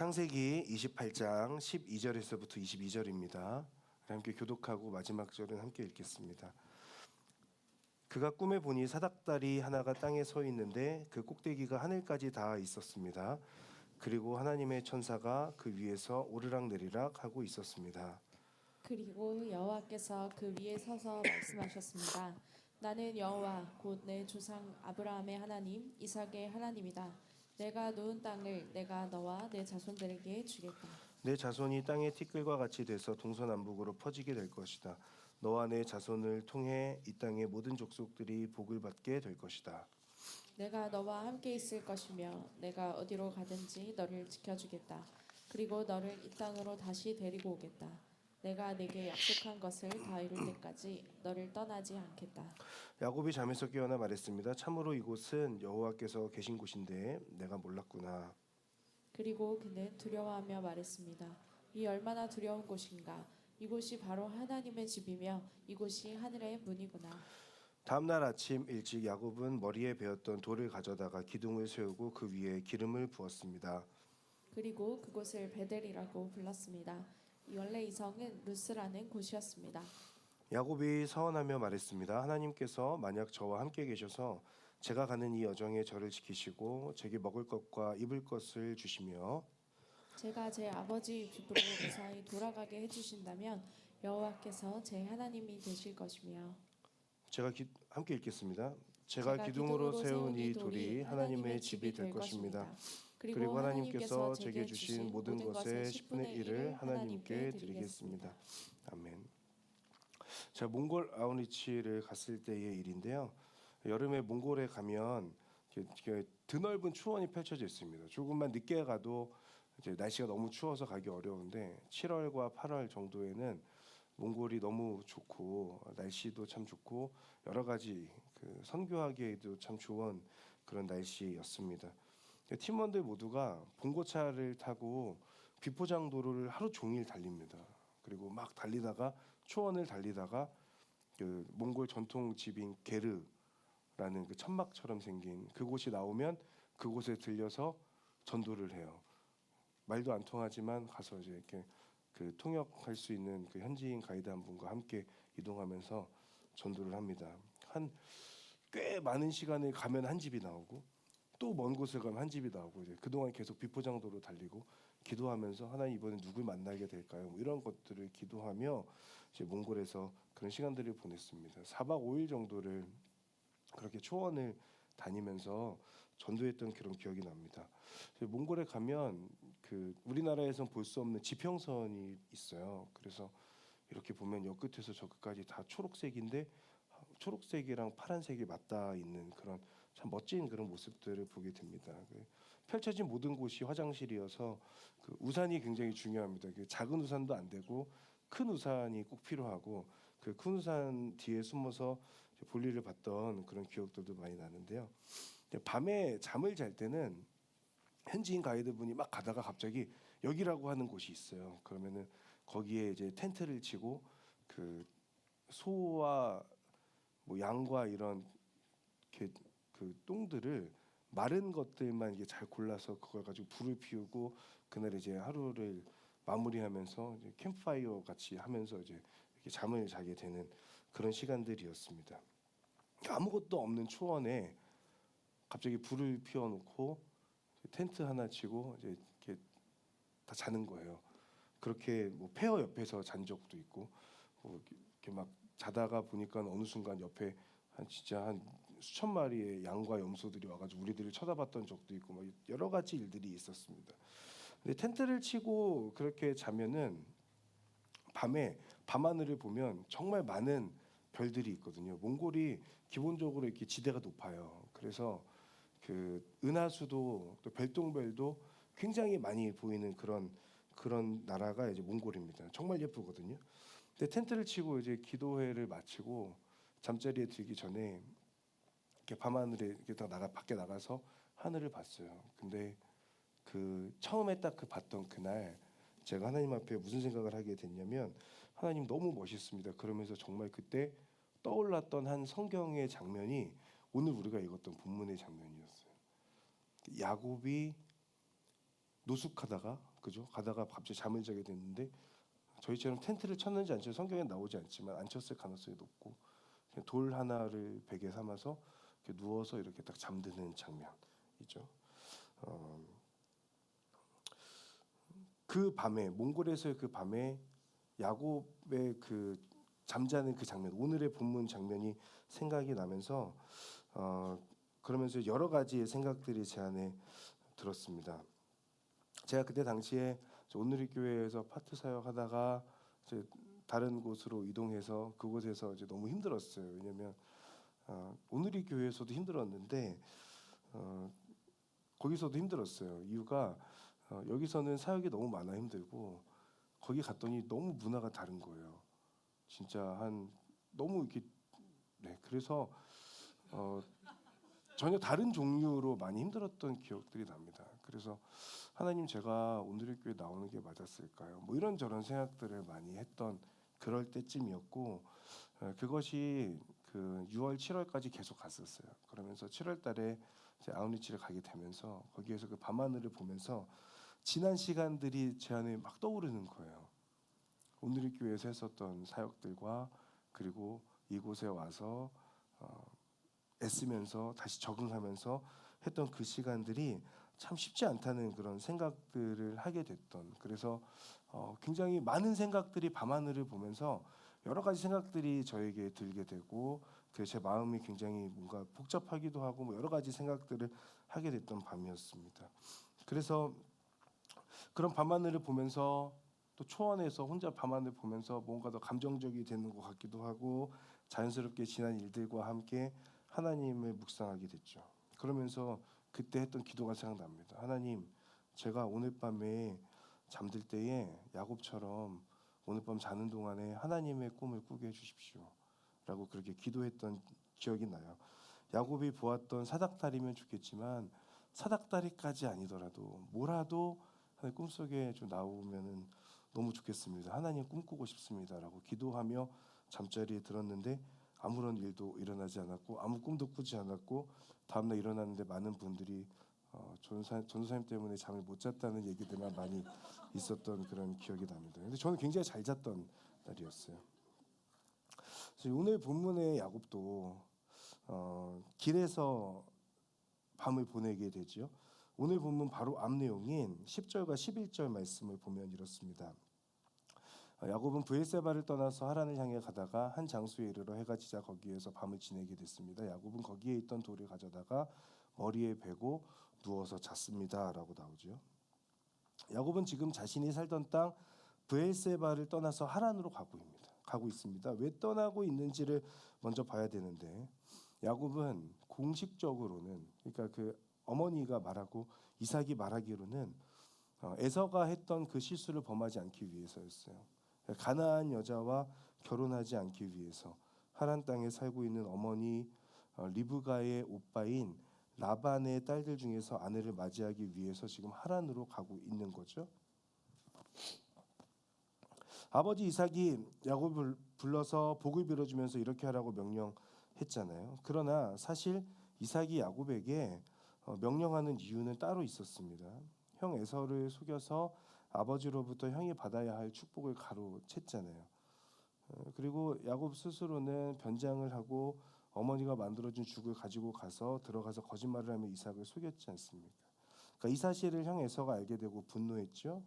창세기 28장 12절에서부터 22절입니다. 함께 교독하고 마지막 절은 함께 읽겠습니다. 그가 꿈에 보니 사닥다리 하나가 땅에 서 있는데 그 꼭대기가 하늘까지 닿아 있었습니다. 그리고 하나님의 천사가 그 위에서 오르락내리락 하고 있었습니다. 그리고 여호와께서 그 위에 서서 말씀하셨습니다. 나는 여호와 곧 내 조상 아브라함의 하나님, 이삭의 하나님이다. 내가 놓은 땅을 내가 너와 내 자손들에게 주겠다. 내 자손이 땅의 티끌과 같이 돼서 동서남북으로 퍼지게 될 것이다. 너와 내 자손을 통해 이 땅의 모든 족속들이 복을 받게 될 것이다. 내가 너와 함께 있을 것이며 내가 어디로 가든지 너를 지켜주겠다. 그리고 너를 이 땅으로 다시 데리고 오겠다. 내가 네게 약속한 것을 다 이룰 때까지 너를 떠나지 않겠다. 야곱이 잠에서 깨어나 말했습니다. 참으로 이곳은 여호와께서 계신 곳인데 내가 몰랐구나. 그리고 그는 두려워하며 말했습니다. 이 얼마나 두려운 곳인가. 이곳이 바로 하나님의 집이며 이곳이 하늘의 문이구나. 다음 날 아침 일찍 야곱은 머리에 베었던 돌을 가져다가 기둥을 세우고 그 위에 기름을 부었습니다. 그리고 그곳을 베델이라고 불렀습니다. 원래 이 성은 루스라는 곳이었습니다. 야곱이 서원하며 말했습니다. 하나님께서 만약 저와 함께 계셔서 제가 가는 이 여정에 저를 지키시고 제게 먹을 것과 입을 것을 주시며 제가 제 아버지 집으로 무사히 돌아가게 해주신다면 여호와께서 제 하나님이 되실 것이며 함께 읽겠습니다. 제가 기둥으로 세운 이 돌이 하나님의 집이 될 것입니다. 그리고 하나님께서 제게 주신 모든 것의 10분의 1을 하나님께 드리겠습니다. 아멘. 제가 몽골 아우니치를 갔을 때의 일인데요. 여름에 몽골에 가면 드넓은 추원이 펼쳐져 있습니다. 조금만 늦게 가도 이제 날씨가 너무 추워서 가기 어려운데 7월과 8월 정도에는 몽골이 너무 좋고 날씨도 참 좋고 여러 가지 선교하기에도 참 좋은 그런 날씨였습니다. 팀원들 모두가 봉고차를 타고 비포장도로를 하루 종일 달립니다. 그리고 막 달리다가 초원을 달리다가 그 몽골 전통 집인 게르라는 그 천막처럼 생긴 그곳이 나오면 그곳에 들려서 전도를 해요. 말도 안 통하지만 가서 이제 이렇게 그 통역할 수 있는 그 현지인 가이드 한 분과 함께 이동하면서 전도를 합니다. 한 꽤 많은 시간을 가면 한 집이 나오고 또 먼 곳에 가면 한 집이 나오고 이제 그동안 계속 비포장도로 달리고 기도하면서 하나님 이번에 누굴 만나게 될까요? 뭐 이런 것들을 기도하며 이제 몽골에서 그런 시간들을 보냈습니다. 4박 5일 정도를 그렇게 초원을 다니면서 전도했던 그런 기억이 납니다. 몽골에 가면 그 우리나라에선 볼 수 없는 지평선이 있어요. 그래서 이렇게 보면 여 끝에서 저 끝까지 다 초록색인데 초록색이랑 파란색이 맞닿아 있는 그런 참 멋진 그런 모습들을 보게 됩니다. 펼쳐진 모든 곳이 화장실이어서 그 우산이 굉장히 중요합니다. 작은 우산도 안 되고 큰 우산이 꼭 필요하고 그 큰 우산 뒤에 숨어서 볼일을 봤던 그런 기억들도 많이 나는데요. 밤에 잠을 잘 때는 현지인 가이드분이 막 가다가 갑자기 여기라고 하는 곳이 있어요. 그러면은 거기에 이제 텐트를 치고 그 소와 뭐 양과 이런 그 똥들을 마른 것들만 이게 잘 골라서 그걸 가지고 불을 피우고 그날 이제 하루를 마무리하면서 이제 캠프파이어 같이 하면서 이제 이렇게 잠을 자게 되는 그런 시간들이었습니다. 아무것도 없는 초원에 갑자기 불을 피워놓고 텐트 하나 치고 이제 이렇게 다 자는 거예요. 그렇게 뭐 폐허 옆에서 잔 적도 있고 뭐 이렇게 막 자다가 보니까 어느 순간 옆에 진짜 한 수천 마리의 양과 염소들이 와가지고 우리들을 쳐다봤던 적도 있고 뭐 여러 가지 일들이 있었습니다. 근데 텐트를 치고 그렇게 자면은 밤에 밤하늘을 보면 정말 많은 별들이 있거든요. 몽골이 기본적으로 이렇게 지대가 높아요. 그래서 그 은하수도 또 별똥별도 굉장히 많이 보이는 그런 나라가 이제 몽골입니다. 정말 예쁘거든요. 근데 텐트를 치고 이제 기도회를 마치고 잠자리에 들기 전에 이렇게 밤하늘에 이렇게 밖에 나가서 하늘을 봤어요. 근데 그 처음에 딱 봤던 그날 제가 하나님 앞에 무슨 생각을 하게 됐냐면 하나님 너무 멋있습니다. 그러면서 정말 그때 떠올랐던 한 성경의 장면이 오늘 우리가 읽었던 본문의 장면이었어요. 야곱이 노숙하다가 그죠? 가다가 갑자기 잠을 자게 됐는데 저희처럼 텐트를 쳤는지 안 쳤는지 성경에 나오지 않지만 안 쳤을 가능성이 높고 그냥 돌 하나를 베개 삼아서 이렇게 누워서 이렇게 딱 잠드는 장면이죠. 그 밤에 몽골에서의 그 밤에 야곱의 그 잠자는 그 장면, 오늘의 본문 장면이 생각이 나면서 그러면서 여러 가지의 생각들이 제 안에 들었습니다. 제가 그때 당시에 오늘의 교회에서 파트 사역하다가 이제 다른 곳으로 이동해서 그곳에서 이제 너무 힘들었어요. 왜냐하면 오늘의 교회에서도 힘들었는데 거기서도 힘들었어요. 이유가 여기서는 사역이 너무 많아 힘들고 거기 갔더니 너무 문화가 다른 거예요. 진짜 한 너무 이렇게 그래서 전혀 다른 종류로 많이 힘들었던 기억들이 납니다. 그래서 하나님 제가 오늘의 교회 나오는 게 맞았을까요? 뭐 이런저런 생각들을 많이 했던 그럴 때쯤이었고 그것이 그 6월 7월까지 계속 갔었어요. 그러면서 7월 달에 이제 아웃리치를 가게 되면서 거기에서 그 밤하늘을 보면서 지난 시간들이 제 안에 막 떠오르는 거예요. 오늘의 교회에서 했었던 사역들과 그리고 이곳에 와서 애쓰면서 다시 적응하면서 했던 그 시간들이 참 쉽지 않다는 그런 생각들을 하게 됐던 그래서 굉장히 많은 생각들이 밤하늘을 보면서 여러 가지 생각들이 저에게 들게 되고 그 제 마음이 굉장히 뭔가 복잡하기도 하고 뭐 여러 가지 생각들을 하게 됐던 밤이었습니다. 그래서 그런 밤하늘을 보면서 또 초원에서 혼자 밤하늘 보면서 뭔가 더 감정적이 되는 것 같기도 하고 자연스럽게 지난 일들과 함께 하나님을 묵상하게 됐죠. 그러면서 그때 했던 기도가 생각납니다. 하나님, 제가 오늘 밤에 잠들 때에 야곱처럼 오늘 밤 자는 동안에 하나님의 꿈을 꾸게 해주십시오. 라고 그렇게 기도했던 기억이 나요. 야곱이 보았던 사닥다리면 좋겠지만 사닥다리까지 아니더라도 뭐라도 꿈속에 좀 나오면은 너무 좋겠습니다. 하나님 꿈꾸고 싶습니다라고 기도하며 잠자리에 들었는데 아무런 일도 일어나지 않았고 아무 꿈도 꾸지 않았고 다음날 일어났는데 많은 분들이 전도사님 때문에 잠을 못 잤다는 얘기들만 많이 있었던 그런 기억이 납니다. 근데 저는 굉장히 잘 잤던 날이었어요. 그래서 오늘 본문의 야곱도 길에서 밤을 보내게 되죠. 오늘 본문 바로 앞 내용인 10절과 11절 말씀을 보면 이렇습니다. 야곱은 브엘세바를 떠나서 하란을 향해 가다가 한 장소에 이르러 해가 지자 거기에서 밤을 지내게 됐습니다. 야곱은 거기에 있던 돌을 가져다가 머리에 베고 누워서 잤습니다라고 나오죠. 야곱은 지금 자신이 살던 땅 브엘세바를 떠나서 하란으로 가고 있습니다. 왜 떠나고 있는지를 먼저 봐야 되는데 야곱은 공식적으로는 그러니까 그 어머니가 말하고 이삭이 말하기로는 에서가 했던 그 실수를 범하지 않기 위해서였어요. 가나안 여자와 결혼하지 않기 위해서 하란 땅에 살고 있는 어머니 리브가의 오빠인 라반의 딸들 중에서 아내를 맞이하기 위해서 지금 하란으로 가고 있는 거죠. 아버지 이삭이 야곱을 불러서 복을 빌어주면서 이렇게 하라고 명령했잖아요. 그러나 사실 이삭이 야곱에게 명령하는 이유는 따로 있었습니다. 형 에서를 속여서 아버지로부터 형이 받아야 할 축복을 가로챘잖아요. 그리고 야곱 스스로는 변장을 하고 어머니가 만들어준 죽을 가지고 들어가서 거짓말을 하며 이삭을 속였지 않습니까? 그러니까 이 사실을 형 에서가 알게 되고 분노했죠.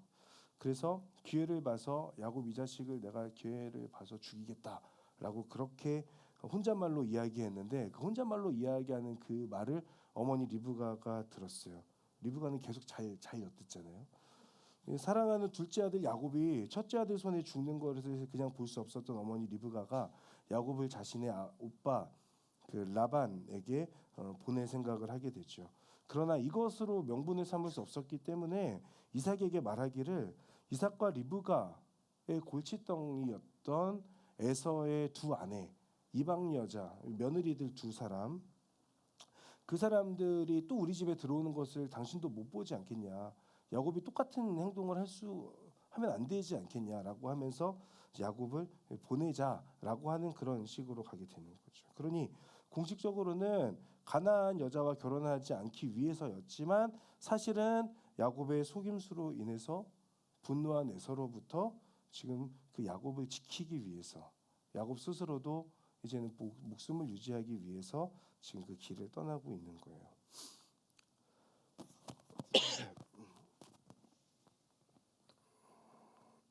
그래서 기회를 봐서 야곱 이 자식을 내가 기회를 봐서 죽이겠다라고 그렇게 혼잣말로 이야기했는데 그 혼잣말로 이야기하는 그 말을 어머니 리브가가 들었어요. 리브가는 계속 잘 엿듣잖아요. 사랑하는 둘째 아들 야곱이 첫째 아들 손에 죽는 것을 그냥 볼 수 없었던 어머니 리브가가 야곱을 자신의 오빠 그 라반에게 보낼 생각을 하게 되죠. 그러나 이것으로 명분을 삼을 수 없었기 때문에 이삭에게 말하기를 이삭과 리브가의 골칫덩이였던 에서의 두 아내 이방 여자 며느리들 두 사람 그 사람들이 또 우리 집에 들어오는 것을 당신도 못 보지 않겠냐. 야곱이 똑같은 행동을 하면 안 되지 않겠냐라고 하면서 야곱을 보내자라고 하는 그런 식으로 가게 되는 거죠. 그러니 공식적으로는 가나안 여자와 결혼하지 않기 위해서였지만 사실은 야곱의 속임수로 인해서 분노한 에서로부터 지금 그 야곱을 지키기 위해서 야곱 스스로도 이제는 목숨을 유지하기 위해서 지금 그 길을 떠나고 있는 거예요.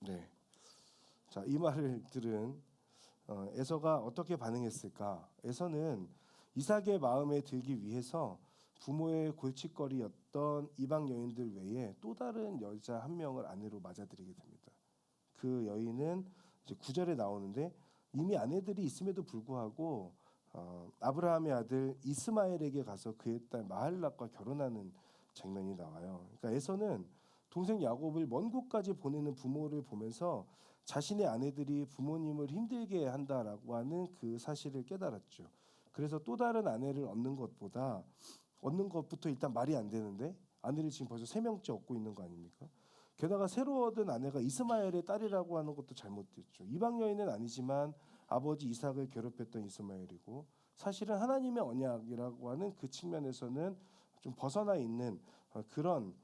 네. 자, 이 말을 들은 에서가 어떻게 반응했을까? 에서는 이삭의 마음에 들기 위해서 부모의 골칫거리였던 이방 여인들 외에 또 다른 여자 한 명을 아내로 맞아들이게 됩니다. 그 여인은 이제 9절에 나오는데 이미 아내들이 있음에도 불구하고 아브라함의 아들 이스마엘에게 가서 그의 딸 마할락과 결혼하는 장면이 나와요. 그러니까 에서는 동생 야곱을 먼 곳까지 보내는 부모를 보면서 자신의 아내들이 부모님을 힘들게 한다라고 하는 그 사실을 깨달았죠. 그래서 또 다른 아내를 얻는 것부터 일단 말이 안 되는데 아내를 지금 벌써 3명째 얻고 있는 거 아닙니까? 게다가 새로 얻은 아내가 이스마엘의 딸이라고 하는 것도 잘못됐죠. 이방 여인은 아니지만 아버지 이삭을 괴롭혔던 이스마엘이고 사실은 하나님의 언약이라고 하는 그 측면에서는 좀 벗어나 있는 그런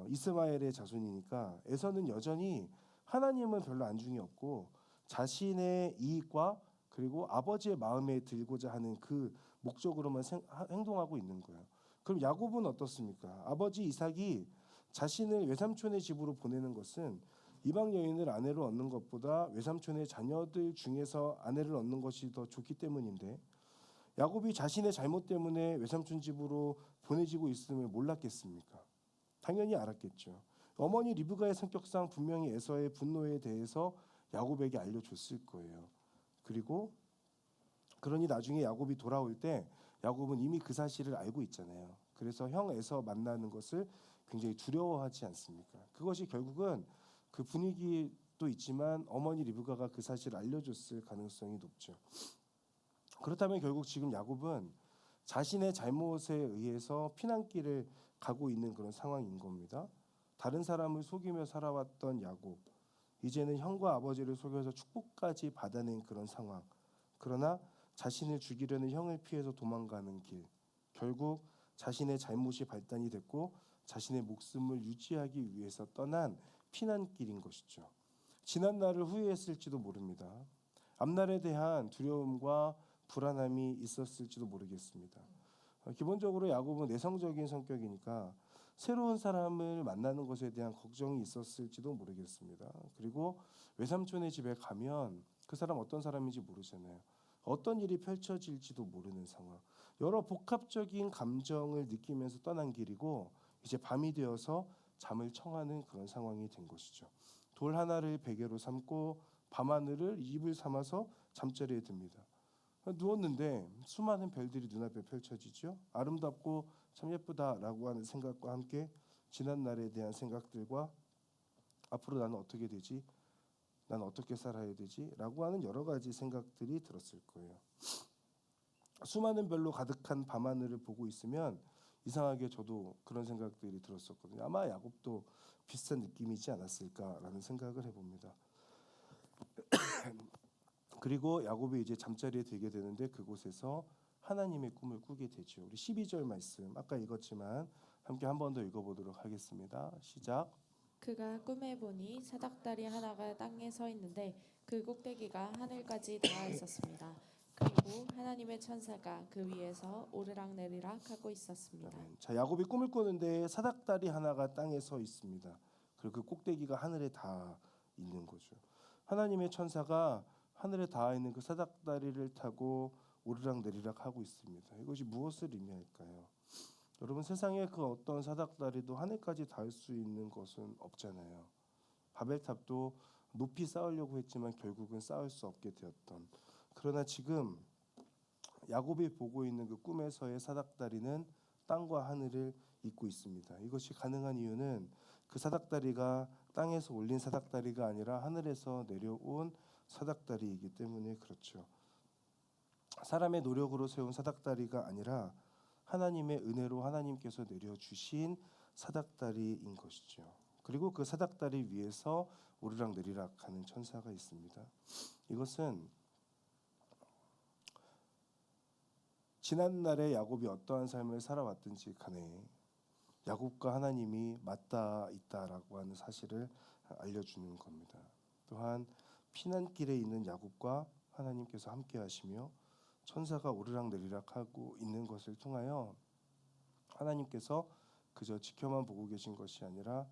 이스마엘의 자손이니까 에서는 여전히 하나님은 별로 안중이 없고 자신의 이익과 그리고 아버지의 마음에 들고자 하는 그 목적으로만 행동하고 있는 거예요. 그럼 야곱은 어떻습니까? 아버지 이삭이 자신을 외삼촌의 집으로 보내는 것은 이방 여인을 아내로 얻는 것보다 외삼촌의 자녀들 중에서 아내를 얻는 것이 더 좋기 때문인데 야곱이 자신의 잘못 때문에 외삼촌 집으로 보내지고 있음을 몰랐겠습니까? 당연히 알았겠죠. 어머니 리브가의 성격상 분명히 에서의 분노에 대해서 야곱에게 알려줬을 거예요. 그러니 나중에 야곱이 돌아올 때 야곱은 이미 그 사실을 알고 있잖아요. 그래서 형 에서 만나는 것을 굉장히 두려워하지 않습니까? 그것이 결국은 그 분위기도 있지만 어머니 리브가가 그 사실을 알려줬을 가능성이 높죠. 그렇다면 결국 지금 야곱은 자신의 잘못에 의해서 피난길을 가고 있는 그런 상황인 겁니다. 다른 사람을 속이며 살아왔던 야곱, 이제는 형과 아버지를 속여서 축복까지 받아낸 그런 상황. 그러나 자신을 죽이려는 형을 피해서 도망가는 길. 결국 자신의 잘못이 발단이 됐고 자신의 목숨을 유지하기 위해서 떠난 피난길인 것이죠. 지난 날을 후회했을지도 모릅니다. 앞날에 대한 두려움과 불안함이 있었을지도 모르겠습니다. 기본적으로 야곱은 내성적인 성격이니까 새로운 사람을 만나는 것에 대한 걱정이 있었을지도 모르겠습니다. 그리고 외삼촌의 집에 가면 그 사람 어떤 사람인지 모르잖아요. 어떤 일이 펼쳐질지도 모르는 상황. 여러 복합적인 감정을 느끼면서 떠난 길이고 이제 밤이 되어서 잠을 청하는 그런 상황이 된 것이죠. 돌 하나를 베개로 삼고 밤하늘을 이불 삼아서 잠자리에 듭니다. 누웠는데 수많은 별들이 눈앞에 펼쳐지죠. 아름답고 참 예쁘다라고 하는 생각과 함께 지난 날에 대한 생각들과 앞으로 나는 어떻게 되지? 나는 어떻게 살아야 되지? 라고 하는 여러 가지 생각들이 들었을 거예요. 수많은 별로 가득한 밤하늘을 보고 있으면 이상하게 저도 그런 생각들이 들었었거든요. 아마 야곱도 비슷한 느낌이지 않았을까라는 생각을 해봅니다. 그리고 야곱이 이제 잠자리에 들게 되는데 그곳에서 하나님의 꿈을 꾸게 되죠. 우리 12절 말씀 아까 읽었지만 함께 한 번 더 읽어보도록 하겠습니다. 시작. 그가 꿈에 보니 사닥다리 하나가 땅에 서 있는데 그 꼭대기가 하늘까지 닿아 있었습니다. 그리고 하나님의 천사가 그 위에서 오르락내리락 하고 있었습니다. 아멘. 자, 야곱이 꿈을 꾸는데 사닥다리 하나가 땅에 서 있습니다. 그리고 그 꼭대기가 하늘에 닿아 있는 거죠. 하나님의 천사가 하늘에 닿아 있는 그 사닥다리를 타고 오르락내리락 하고 있습니다. 이것이 무엇을 의미할까요? 여러분 세상에 그 어떤 사닥다리도 하늘까지 닿을 수 있는 것은 없잖아요. 바벨탑도 높이 쌓으려고 했지만 결국은 쌓을 수 없게 되었던. 그러나 지금 야곱이 보고 있는 그 꿈에서의 사닥다리는 땅과 하늘을 잇고 있습니다. 이것이 가능한 이유는 그 사닥다리가 땅에서 올린 사닥다리가 아니라 하늘에서 내려온 사닥다리이기 때문에 그렇죠. 사람의 노력으로 세운 사닥다리가 아니라 하나님의 은혜로 하나님께서 내려주신 사닥다리인 것이죠. 그리고 그 사닥다리 위에서 오르락내리락 하는 천사가 있습니다. 이것은 지난날에 야곱이 어떠한 삶을 살아왔든지 간에 야곱과 하나님이 맞닿아 있다라고 하는 사실을 알려주는 겁니다. 또한 피난길에 있는 야곱과 하나님께서 함께 하시며 천사가 오르락내리락 하고 있는 것을 통하여 하나님께서 그저 지켜만 보고 계신 것이 아니라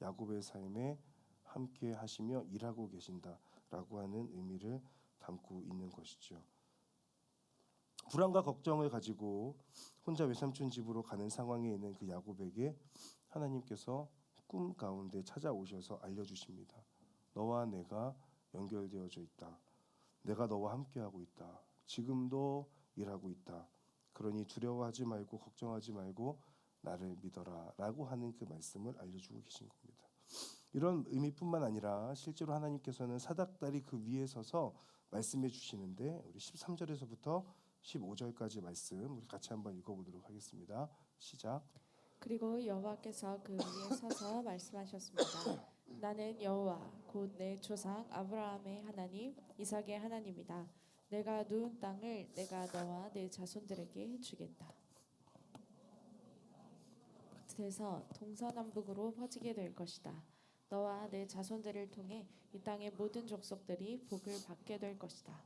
야곱의 삶에 함께 하시며 일하고 계신다라고 하는 의미를 담고 있는 것이죠. 불안과 걱정을 가지고 혼자 외삼촌 집으로 가는 상황에 있는 그 야곱에게 하나님께서 꿈 가운데 찾아오셔서 알려주십니다. 너와 내가 연결되어져 있다. 내가 너와 함께하고 있다. 지금도 일하고 있다. 그러니 두려워하지 말고 걱정하지 말고 나를 믿어라 라고 하는 그 말씀을 알려주고 계신 겁니다. 이런 의미뿐만 아니라 실제로 하나님께서는 사닥다리 그 위에 서서 말씀해 주시는데 우리 13절에서부터 15절까지 말씀 우리 같이 한번 읽어보도록 하겠습니다. 시작. 그리고 여호와께서 그 위에 서서 말씀하셨습니다. 나는 여호와 곧 내 조상 아브라함의 하나님 이삭의 하나님이다. 내가 누운 땅을 내가 너와 내 자손들에게 주겠다. 그래서 동서남북으로 퍼지게 될 것이다. 너와 내 자손들을 통해 이 땅의 모든 족속들이 복을 받게 될 것이다.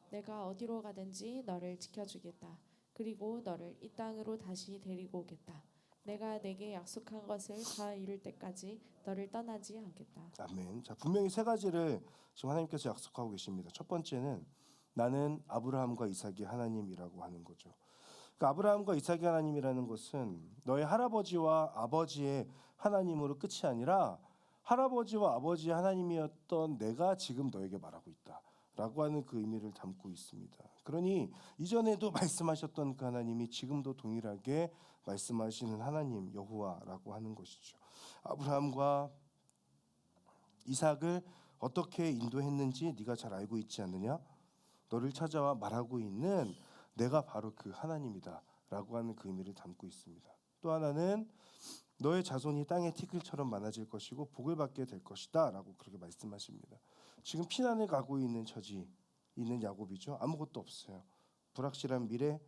내가 어디로 가든지 너를 지켜주겠다. 그리고 너를 이 땅으로 다시 데리고 오겠다. 내가 내게 약속한 것을 다 이룰 때까지 너를 떠나지 않겠다. 아멘. 자, 분명히 세 가지를 지금 하나님께서 약속하고 계십니다. 첫 번째는 나는 아브라함과 이삭의 하나님이라고 하는 거죠. 그 아브라함과 이삭의 하나님이라는 것은 너의 할아버지와 아버지의 하나님으로 끝이 아니라 할아버지와 아버지의 하나님이었던 내가 지금 너에게 말하고 있다라고 하는 그 의미를 담고 있습니다. 그러니 이전에도 말씀하셨던 그 하나님이 지금도 동일하게 말씀하시는 하나님 여호와라고 하는 것이죠. 아브라함과 이삭을 어떻게 인도했는지 네가 잘 알고 있지 않느냐? 너를 찾아와 말하고 있는 내가 바로 그 하나님이다라고 하는 그 의미를 담고 있습니다. 또 하나는 너의 자손이 땅의 티끌처럼 많아질 것이고 복을 받게 될 것이다라고 그렇게 말씀하십니다. 지금 피난을 가고 있는 처지 있는 야곱이죠. 아무것도 없어요. 불확실한 미래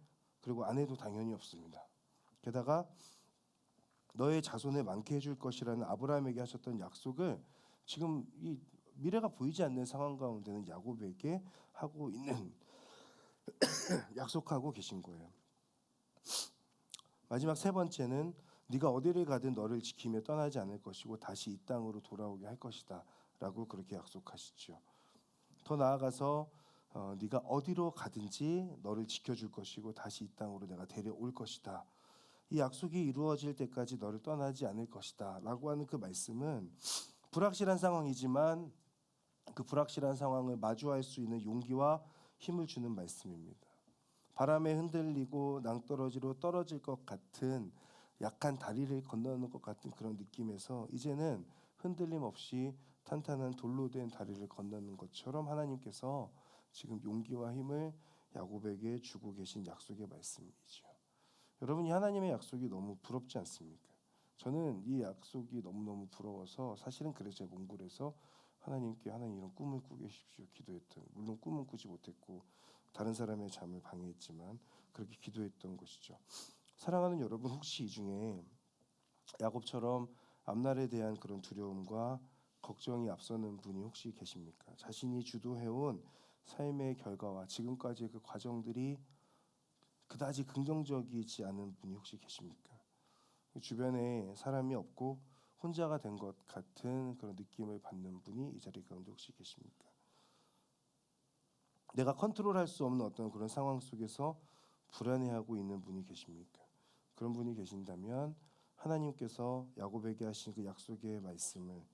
그리고 아내도 당연히 없습니다. 게다가 너의 자손을 많게 해줄 것이라는 아브라함에게 하셨던 약속을 지금 이 미래가 보이지 않는 상황 가운데는 야곱에게 하고 있는 약속하고 계신 거예요. 마지막 세 번째는 네가 어디를 가든 너를 지키며 떠나지 않을 것이고 다시 이 땅으로 돌아오게 할 것이다 라고 그렇게 약속하시죠. 더 나아가서 네가 어디로 가든지 너를 지켜줄 것이고 다시 이 땅으로 내가 데려올 것이다. 이 약속이 이루어질 때까지 너를 떠나지 않을 것이다 라고 하는 그 말씀은 불확실한 상황이지만 그 불확실한 상황을 마주할 수 있는 용기와 힘을 주는 말씀입니다. 바람에 흔들리고 낭떠러지로 떨어질 것 같은 약한 다리를 건너는 것 같은 그런 느낌에서 이제는 흔들림 없이 탄탄한 돌로 된 다리를 건너는 것처럼 하나님께서 지금 용기와 힘을 야곱에게 주고 계신 약속의 말씀이죠. 여러분, 이 하나님의 약속이 너무 부럽지 않습니까? 저는 이 약속이 너무너무 부러워서 사실은 그래서 제가 몽골에서 하나님께 하나님 이런 꿈을 꾸게 해주십시오 기도했던, 물론 꿈은 꾸지 못했고 다른 사람의 잠을 방해했지만 그렇게 기도했던 것이죠. 사랑하는 여러분, 혹시 이 중에 야곱처럼 앞날에 대한 그런 두려움과 걱정이 앞서는 분이 혹시 계십니까? 자신이 주도해온 삶의 결과와 지금까지의 그 과정들이 그다지 긍정적이지 않은 분이 혹시 계십니까? 주변에 사람이 없고 혼자가 된 것 같은 그런 느낌을 받는 분이 이 자리 가운데 혹시 계십니까? 내가 컨트롤할 수 없는 어떤 그런 상황 속에서 불안해하고 있는 분이 계십니까? 그런 분이 계신다면 하나님께서 야곱에게 하신 그 약속의 말씀을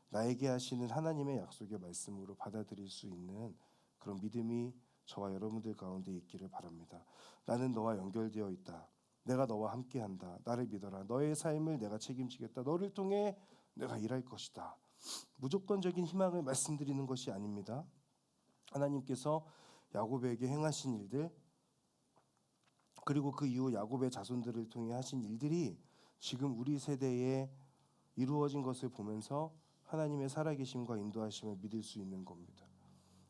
나에게 하시는 하나님의 약속의 말씀으로 받아들일 수 있는 그런 믿음이 저와 여러분들 가운데 있기를 바랍니다. 나는 너와 연결되어 있다. 내가 너와 함께한다. 나를 믿어라. 너의 삶을 내가 책임지겠다. 너를 통해 내가 일할 것이다. 무조건적인 희망을 말씀드리는 것이 아닙니다. 하나님께서 야곱에게 행하신 일들 그리고 그 이후 야곱의 자손들을 통해 하신 일들이 지금 우리 세대에 이루어진 것을 보면서 하나님의 살아계심과 인도하심을 믿을 수 있는 겁니다.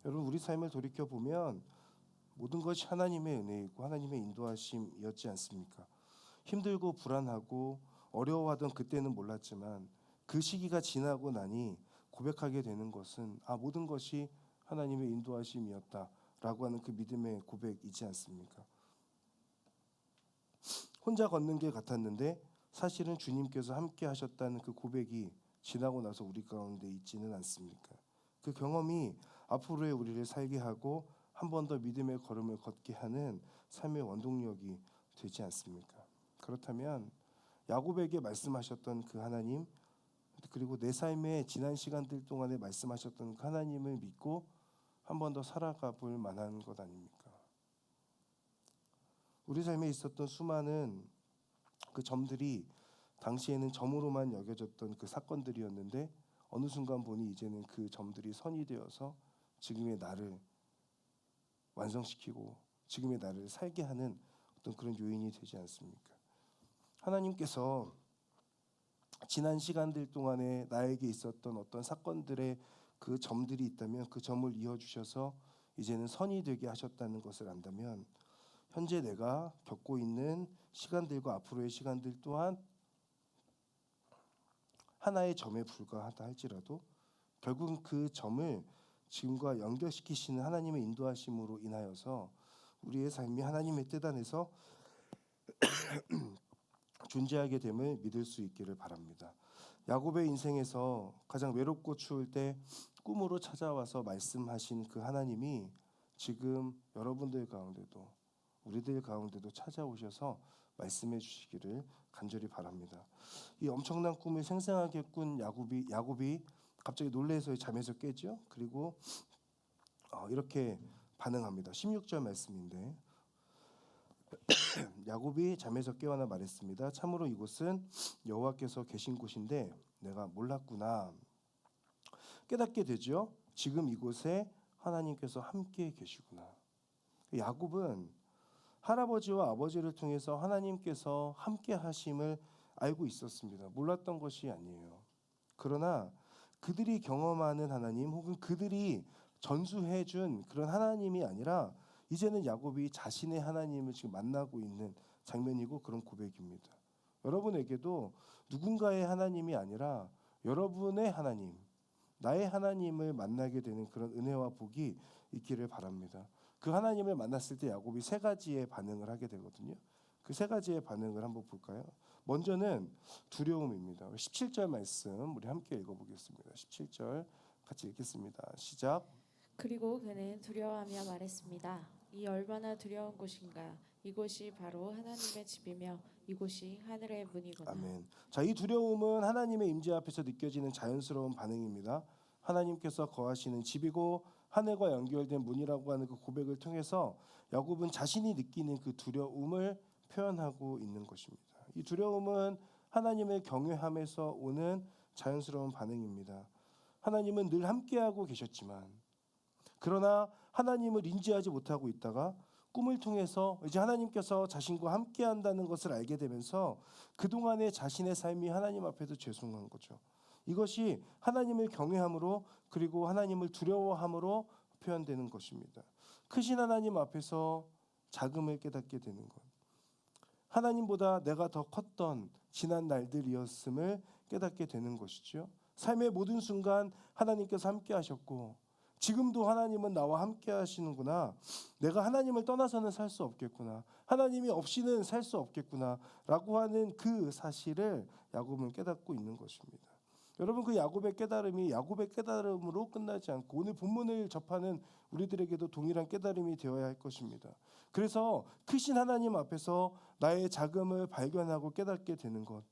여러분, 우리 삶을 돌이켜보면 모든 것이 하나님의 은혜이고 하나님의 인도하심이었지 않습니까? 힘들고 불안하고 어려워하던 그때는 몰랐지만 그 시기가 지나고 나니 고백하게 되는 것은 모든 것이 하나님의 인도하심이었다라고 하는 그 믿음의 고백이지 않습니까? 혼자 걷는 길 같았는데 사실은 주님께서 함께 하셨다는 그 고백이 지나고 나서 우리 가운데 있지는 않습니까? 그 경험이 앞으로의 우리를 살게 하고 한 번 더 믿음의 걸음을 걷게 하는 삶의 원동력이 되지 않습니까? 그렇다면 야곱에게 말씀하셨던 그 하나님, 그리고 내 삶의 지난 시간들 동안에 말씀하셨던 그 하나님을 믿고 한 번 더 살아가 볼 만한 것 아닙니까? 우리 삶에 있었던 수많은 그 점들이 당시에는 점으로만 여겨졌던 그 사건들이었는데 어느 순간 보니 이제는 그 점들이 선이 되어서 지금의 나를 완성시키고 지금의 나를 살게 하는 어떤 그런 요인이 되지 않습니까? 하나님께서 지난 시간들 동안에 나에게 있었던 어떤 사건들의 그 점들이 있다면 그 점을 이어주셔서 이제는 선이 되게 하셨다는 것을 안다면 현재 내가 겪고 있는 시간들과 앞으로의 시간들 또한 하나의 점에 불과하다 할지라도 결국은 그 점을 지금과 연결시키시는 하나님의 인도하심으로 인하여서 우리의 삶이 하나님의 뜻 안에서 존재하게 됨을 믿을 수 있기를 바랍니다. 야곱의 인생에서 가장 외롭고 추울 때 꿈으로 찾아와서 말씀하신 그 하나님이 지금 여러분들 가운데도 우리들 가운데도 찾아오셔서 말씀해 주시기를 간절히 바랍니다. 이 엄청난 꿈을 생생하게 꾼 야곱이 갑자기 놀라서 잠에서 깨죠. 그리고 이렇게 반응합니다. 16절 말씀인데 야곱이 잠에서 깨어나 말했습니다. 참으로 이곳은 여호와께서 계신 곳인데 내가 몰랐구나. 깨닫게 되죠. 지금 이곳에 하나님께서 함께 계시구나. 야곱은 할아버지와 아버지를 통해서 하나님께서 함께 하심을 알고 있었습니다. 몰랐던 것이 아니에요. 그러나 그들이 경험하는 하나님 혹은 그들이 전수해 준 그런 하나님이 아니라 이제는 야곱이 자신의 하나님을 지금 만나고 있는 장면이고 그런 고백입니다. 여러분에게도 누군가의 하나님이 아니라 여러분의 하나님, 나의 하나님을 만나게 되는 그런 은혜와 복이 있기를 바랍니다. 그 하나님을 만났을 때 야곱이 세 가지의 반응을 하게 되거든요. 그 세 가지의 반응을 한번 볼까요? 먼저는 두려움입니다. 17절 말씀 우리 함께 읽어보겠습니다. 17절 같이 읽겠습니다. 시작. 그리고 그는 두려워하며 말했습니다. 이 얼마나 두려운 곳인가. 이곳이 바로 하나님의 집이며 이곳이 하늘의 문이구나. 아멘. 자, 이 두려움은 하나님의 임재 앞에서 느껴지는 자연스러운 반응입니다. 하나님께서 거하시는 집이고 하늘과 연결된 문이라고 하는 그 고백을 통해서 야곱은 자신이 느끼는 그 두려움을 표현하고 있는 것입니다. 이 두려움은 하나님을 경외함에서 오는 자연스러운 반응입니다. 하나님은 늘 함께하고 계셨지만 그러나 하나님을 인지하지 못하고 있다가 꿈을 통해서 이제 하나님께서 자신과 함께한다는 것을 알게 되면서 그동안의 자신의 삶이 하나님 앞에서 죄송한 거죠. 이것이 하나님을 경외함으로 그리고 하나님을 두려워함으로 표현되는 것입니다. 크신 하나님 앞에서 작음을 깨닫게 되는 것. 하나님보다 내가 더 컸던 지난 날들이었음을 깨닫게 되는 것이죠. 삶의 모든 순간 하나님께서 함께 하셨고 지금도 하나님은 나와 함께 하시는구나. 내가 하나님을 떠나서는 살 수 없겠구나. 하나님이 없이는 살 수 없겠구나 라고 하는 그 사실을 야곱은 깨닫고 있는 것입니다. 여러분, 그 야곱의 깨달음이 야곱의 깨달음으로 끝나지 않고 오늘 본문을 접하는 우리들에게도 동일한 깨달음이 되어야 할 것입니다. 그래서 크신 하나님 앞에서 나의 자금을 발견하고 깨닫게 되는 것,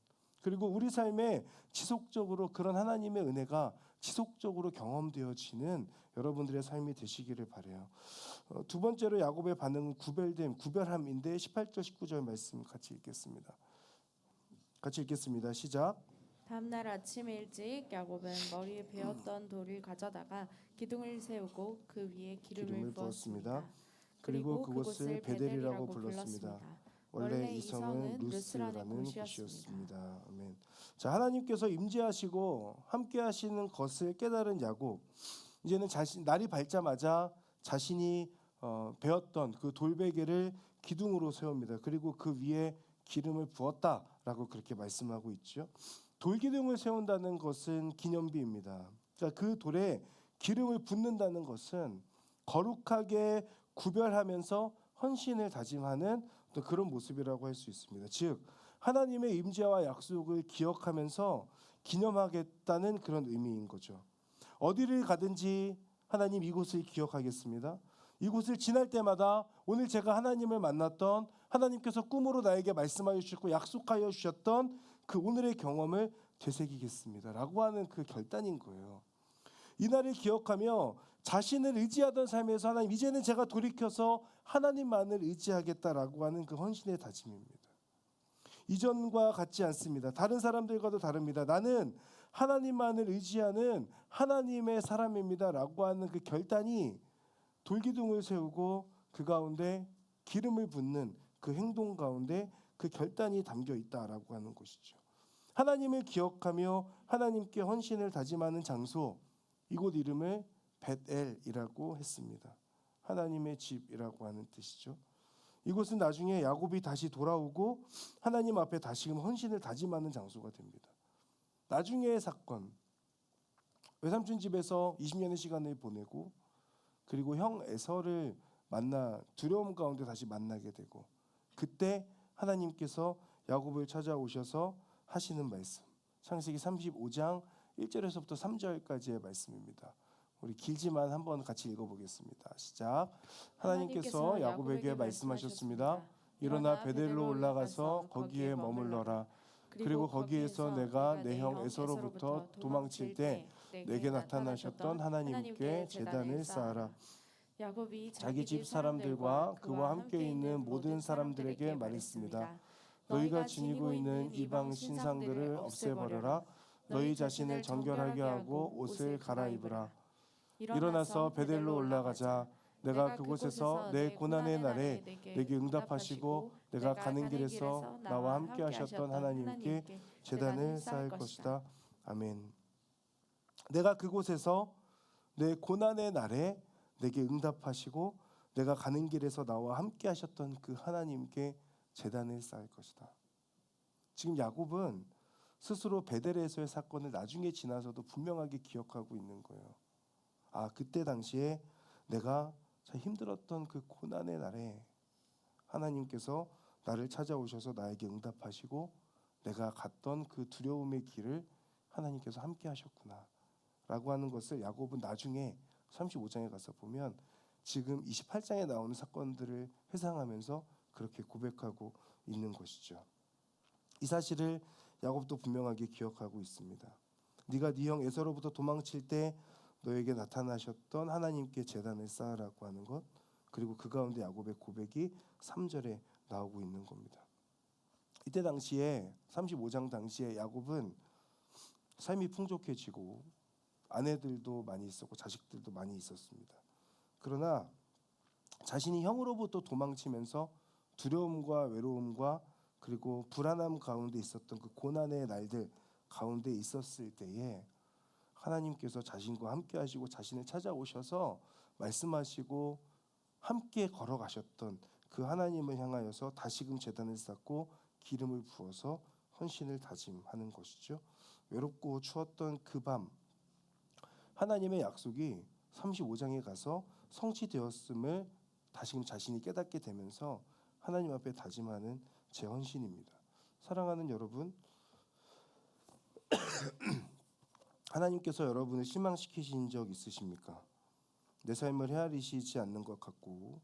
그리고 우리 삶에 지속적으로 그런 하나님의 은혜가 지속적으로 경험되어지는 여러분들의 삶이 되시기를 바라요. 두 번째로 야곱의 반응은 구별함인데 18절 19절 말씀 같이 읽겠습니다. 시작. 다음날 아침 일찍 야곱은 머리에 베었던 돌을 가져다가 기둥을 세우고 그 위에 기름을 부었습니다. 그리고 그곳을 베델이라고 불렀습니다. 원래 이 성은 루스라는 곳이었습니다. 아멘. 자, 하나님께서 임재하시고 함께하시는 것을 깨달은 야곱, 이제는 날이 밝자마자 자신이 베었던 그 돌베개를 기둥으로 세웁니다. 그리고 그 위에 기름을 부었다라고 그렇게 말씀하고 있죠. 돌기둥을 세운다는 것은 기념비입니다. 그러니까 그 돌에 기름을 붓는다는 것은 거룩하게 구별하면서 헌신을 다짐하는 또 그런 모습이라고 할 수 있습니다. 즉 하나님의 임재와 약속을 기억하면서 기념하겠다는 그런 의미인 거죠. 어디를 가든지 하나님 이곳을 기억하겠습니다. 이곳을 지날 때마다 오늘 제가 하나님을 만났던 하나님께서 꿈으로 나에게 말씀하여 주셨고 약속하여 주셨던 그 오늘의 경험을 되새기겠습니다 라고 하는 그 결단인 거예요. 이날을 기억하며 자신을 의지하던 삶에서 하나님 이제는 제가 돌이켜서 하나님만을 의지하겠다라고 하는 그 헌신의 다짐입니다. 이전과 같지 않습니다. 다른 사람들과도 다릅니다. 나는 하나님만을 의지하는 하나님의 사람입니다 라고 하는 그 결단이 돌기둥을 세우고 그 가운데 기름을 붓는 그 행동 가운데 그 결단이 담겨 있다라고 하는 것이죠. 하나님을 기억하며 하나님께 헌신을 다짐하는 장소, 이곳 이름을 벳엘이라고 했습니다. 하나님의 집이라고 하는 뜻이죠. 이곳은 나중에 야곱이 다시 돌아오고 하나님 앞에 다시금 헌신을 다짐하는 장소가 됩니다. 나중에의 사건, 외삼촌 집에서 20년의 시간을 보내고 그리고 형 에서를 만나 두려움 가운데 다시 만나게 되고 그때 하나님께서 야곱을 찾아오셔서 하시는 말씀, 창세기 35장 1절에서부터 3절까지의 말씀입니다. 우리 길지만 한번 같이 읽어보겠습니다. 시작. 하나님께서 야곱에게 말씀하셨습니다. 일어나 베델로 올라가서 거기에 머물러라. 그리고 거기에서 내가 내 형 에서로부터 도망칠 때 내게 나타나셨던 하나님께 제단을 쌓아라. 야곱이 자기 집 사람들과 그와 함께 있는 모든 사람들에게 말했습니다. 너희가 지니고 있는 이방 신상들을 없애버려라. 너희 자신을 정결하게 하고 옷을 갈아입으라. 일어나서 베델로 올라가자. 내가 그곳에서 내 고난의 날에 내게 응답하시고 내가 가는 길에서 나와 함께 하셨던 하나님께 제단을 쌓을 것이다. 아멘. 내가 그곳에서 내 고난의 날에 내게 응답하시고 내가 가는 길에서 나와 함께 하셨던 그 하나님께 제단을 쌓을 것이다. 지금 야곱은 스스로 베델에서의 사건을 나중에 지나서도 분명하게 기억하고 있는 거예요. 아, 그때 당시에 내가 참 힘들었던 그 고난의 날에 하나님께서 나를 찾아오셔서 나에게 응답하시고 내가 갔던 그 두려움의 길을 하나님께서 함께 하셨구나 라고 하는 것을 야곱은 나중에 35장에 가서 보면 지금 28장에 나오는 사건들을 회상하면서 그렇게 고백하고 있는 것이죠. 이 사실을 야곱도 분명하게 기억하고 있습니다. 네가 네 형 에서로부터 도망칠 때 너에게 나타나셨던 하나님께 제단을 쌓으라고 하는 것, 그리고 그 가운데 야곱의 고백이 3절에 나오고 있는 겁니다. 이때 당시에 35장 당시에 야곱은 삶이 풍족해지고 아내들도 많이 있었고 자식들도 많이 있었습니다. 그러나 자신이 형으로부터 도망치면서 두려움과 외로움과 그리고 불안함 가운데 있었던 그 고난의 날들 가운데 있었을 때에 하나님께서 자신과 함께 하시고 자신을 찾아오셔서 말씀하시고 함께 걸어가셨던 그 하나님을 향하여서 다시금 제단을 쌓고 기름을 부어서 헌신을 다짐하는 것이죠. 외롭고 추웠던 그 밤 하나님의 약속이 35장에 가서 성취되었음을 다시금 자신이 깨닫게 되면서 하나님 앞에 다짐하는 재헌신입니다. 사랑하는 여러분, 하나님께서 여러분을 실망시키신 적 있으십니까? 내 삶을 헤아리시지 않는 것 같고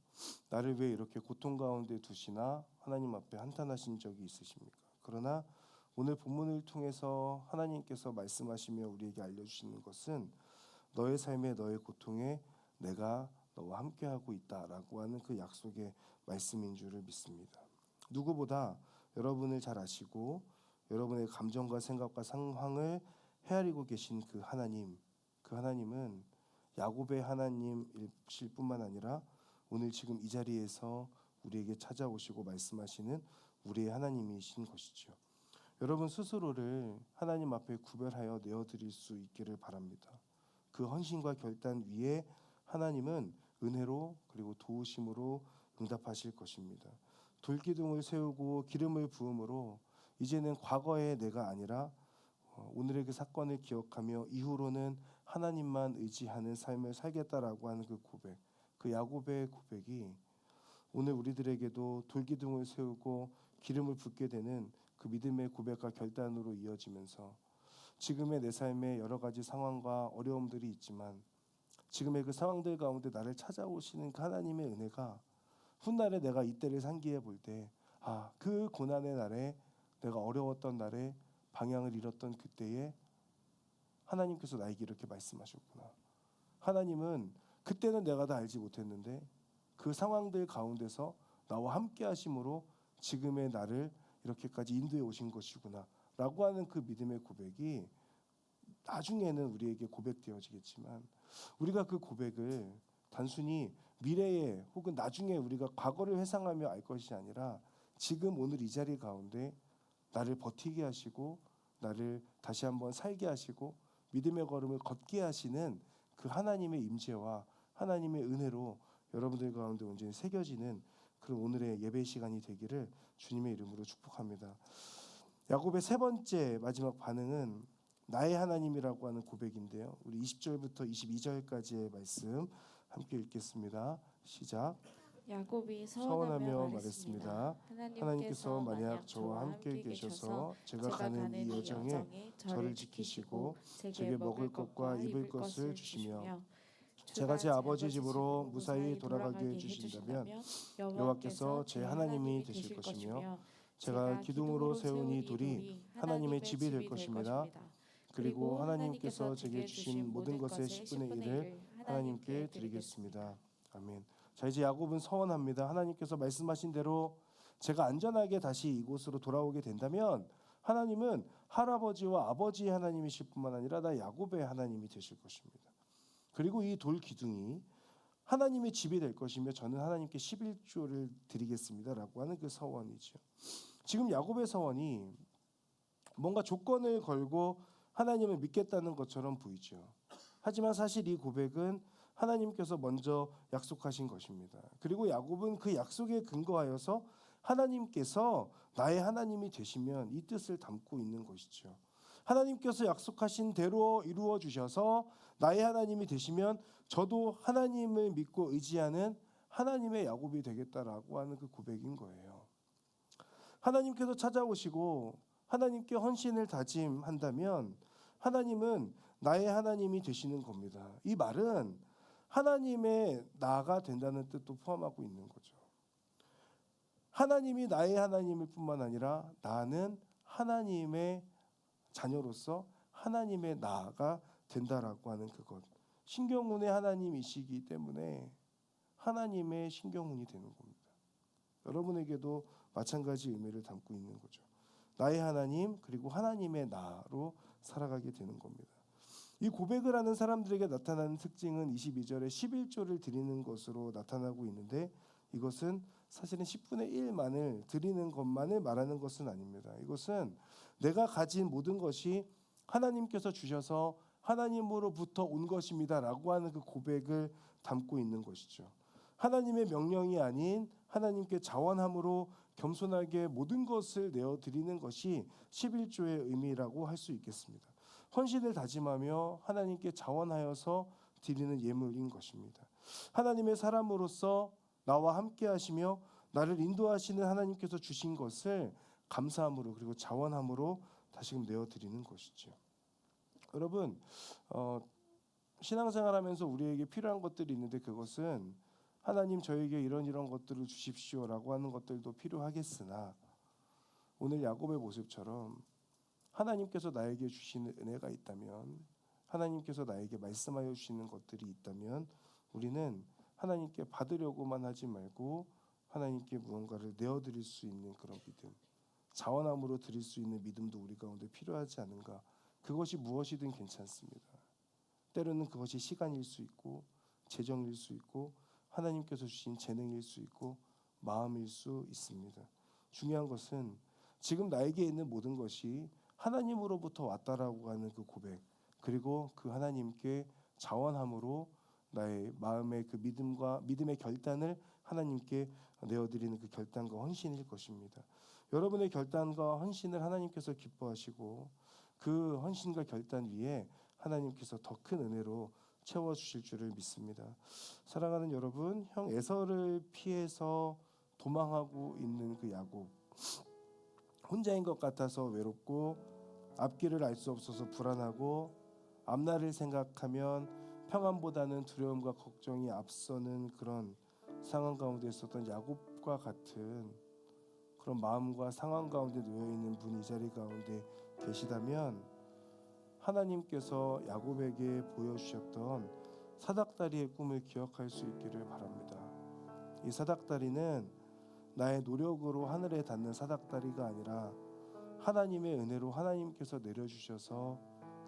나를 왜 이렇게 고통 가운데 두시나 하나님 앞에 한탄하신 적이 있으십니까? 그러나 오늘 본문을 통해서 하나님께서 말씀하시며 우리에게 알려주시는 것은 너의 삶에 너의 고통에 내가 너와 함께하고 있다라고 하는 그 약속의 말씀인 줄을 믿습니다. 누구보다 여러분을 잘 아시고 여러분의 감정과 생각과 상황을 헤아리고 계신 그 하나님은 야곱의 하나님이실 뿐만 아니라 오늘 지금 이 자리에서 우리에게 찾아오시고 말씀하시는 우리의 하나님이신 것이죠. 여러분 스스로를 하나님 앞에 구별하여 내어드릴 수 있기를 바랍니다. 그 헌신과 결단 위에 하나님은 은혜로 그리고 도우심으로 응답하실 것입니다. 돌기둥을 세우고 기름을 부음으로 이제는 과거의 내가 아니라 오늘의 그 사건을 기억하며 이후로는 하나님만 의지하는 삶을 살겠다라고 하는 그 고백, 그 야곱의 고백이 오늘 우리들에게도 돌기둥을 세우고 기름을 붓게 되는 그 믿음의 고백과 결단으로 이어지면서 지금의 내 삶에 여러 가지 상황과 어려움들이 있지만 지금의 그 상황들 가운데 나를 찾아오시는 그 하나님의 은혜가 훗날에 내가 이때를 상기해 볼 때 그 고난의 날에 내가 어려웠던 날에 방향을 잃었던 그때에 하나님께서 나에게 이렇게 말씀하셨구나. 하나님은 그때는 내가 다 알지 못했는데 그 상황들 가운데서 나와 함께 하심으로 지금의 나를 이렇게까지 인도해 오신 것이구나 라고 하는 그 믿음의 고백이 나중에는 우리에게 고백되어지겠지만 우리가 그 고백을 단순히 미래에 혹은 나중에 우리가 과거를 회상하며 알 것이 아니라 지금 오늘 이 자리 가운데 나를 버티게 하시고 나를 다시 한번 살게 하시고 믿음의 걸음을 걷게 하시는 그 하나님의 임재와 하나님의 은혜로 여러분들 가운데 온전히 새겨지는 그런 오늘의 예배 시간이 되기를 주님의 이름으로 축복합니다. 야곱의 세 번째 마지막 반응은 나의 하나님이라고 하는 고백인데요. 우리 20절부터 22절까지의 말씀 함께 읽겠습니다. 시작. 야곱이 서원하며 서원하며 말했습니다. 말했습니다. 하나님께서 만약 저와 함께 계셔서 제가 가는 이 여정에 저를 지키시고 제게 먹을 것과 입을 것을 주시며 제가 제 아버지 집으로 무사히 돌아가게 해주신다면 여호와께서 제 하나님이 되실 것이며 제가 기둥으로 세운 이 돌이 하나님의 집이 될 것입니다. 그리고 하나님께서 제게 주신 모든 것의 10분의 1을 하나님께 드리겠습니다. 아멘. 자, 이제 야곱은 서원합니다. 하나님께서 말씀하신 대로 제가 안전하게 다시 이곳으로 돌아오게 된다면 하나님은 할아버지와 아버지의 하나님이실 뿐만 아니라 나 야곱의 하나님이 되실 것입니다. 그리고 이 돌 기둥이 하나님의 집이 될 것이며 저는 하나님께 11조를 드리겠습니다라고 하는 그 서원이죠. 지금 야곱의 서원이 뭔가 조건을 걸고 하나님을 믿겠다는 것처럼 보이죠. 하지만 사실 이 고백은 하나님께서 먼저 약속하신 것입니다. 그리고 야곱은 그 약속에 근거하여서 하나님께서 나의 하나님이 되시면 이 뜻을 담고 있는 것이죠. 하나님께서 약속하신 대로 이루어 주셔서 나의 하나님이 되시면 저도 하나님을 믿고 의지하는 하나님의 야곱이 되겠다라고 하는 그 고백인 거예요. 하나님께서 찾아오시고 하나님께 헌신을 다짐한다면 하나님은 나의 하나님이 되시는 겁니다. 이 말은 하나님의 나가 된다는 뜻도 포함하고 있는 거죠. 하나님이 나의 하나님일 뿐만 아니라 나는 하나님의 자녀로서 하나님의 나가 된다라고 하는 그것. 신경훈의 하나님이시기 때문에 하나님의 신경훈이 되는 겁니다. 여러분에게도 마찬가지 의미를 담고 있는 거죠. 나의 하나님 그리고 하나님의 나로 살아가게 되는 겁니다. 이 고백을 하는 사람들에게 나타나는 특징은 22절에 11조를 드리는 것으로 나타나고 있는데 이것은 사실은 10분의 1만을 드리는 것만을 말하는 것은 아닙니다. 이것은 내가 가진 모든 것이 하나님께서 주셔서 하나님으로부터 온 것입니다라고 하는 그 고백을 담고 있는 것이죠. 하나님의 명령이 아닌 하나님께 자원함으로 겸손하게 모든 것을 내어드리는 것이 11조의 의미라고 할 수 있겠습니다. 헌신을 다짐하며 하나님께 자원하여서 드리는 예물인 것입니다. 하나님의 사람으로서 나와 함께 하시며 나를 인도하시는 하나님께서 주신 것을 감사함으로 그리고 자원함으로 다시금 내어드리는 것이죠. 여러분 신앙생활하면서 우리에게 필요한 것들이 있는데 그것은 하나님 저에게 이런 것들을 주십시오라고 하는 것들도 필요하겠으나 오늘 야곱의 모습처럼 하나님께서 나에게 주시는 은혜가 있다면 하나님께서 나에게 말씀하여 주시는 것들이 있다면 우리는 하나님께 받으려고만 하지 말고 하나님께 무언가를 내어드릴 수 있는 그런 믿음, 자원함으로 드릴 수 있는 믿음도 우리 가운데 필요하지 않은가. 그것이 무엇이든 괜찮습니다. 때로는 그것이 시간일 수 있고 재정일 수 있고 하나님께서 주신 재능일 수 있고 마음일 수 있습니다. 중요한 것은 지금 나에게 있는 모든 것이 하나님으로부터 왔다라고 하는 그 고백, 그리고 그 하나님께 자원함으로 나의 마음의 그 믿음의 결단을 하나님께 내어드리는 그 결단과 헌신일 것입니다. 여러분의 결단과 헌신을 하나님께서 기뻐하시고 그 헌신과 결단 위에 하나님께서 더 큰 은혜로 채워주실 줄을 믿습니다. 사랑하는 여러분, 형 에서를 피해서 도망하고 있는 그 야곱, 혼자인 것 같아서 외롭고 앞길을 알 수 없어서 불안하고 앞날을 생각하면 평안보다는 두려움과 걱정이 앞서는 그런 상황 가운데 있었던 야곱과 같은 그런 마음과 상황 가운데 놓여 있는 분이 이 자리 가운데 계시다면 하나님께서 야곱에게 보여주셨던 사닥다리의 꿈을 기억할 수 있기를 바랍니다. 이 사닥다리는 나의 노력으로 하늘에 닿는 사닥다리가 아니라 하나님의 은혜로 하나님께서 내려주셔서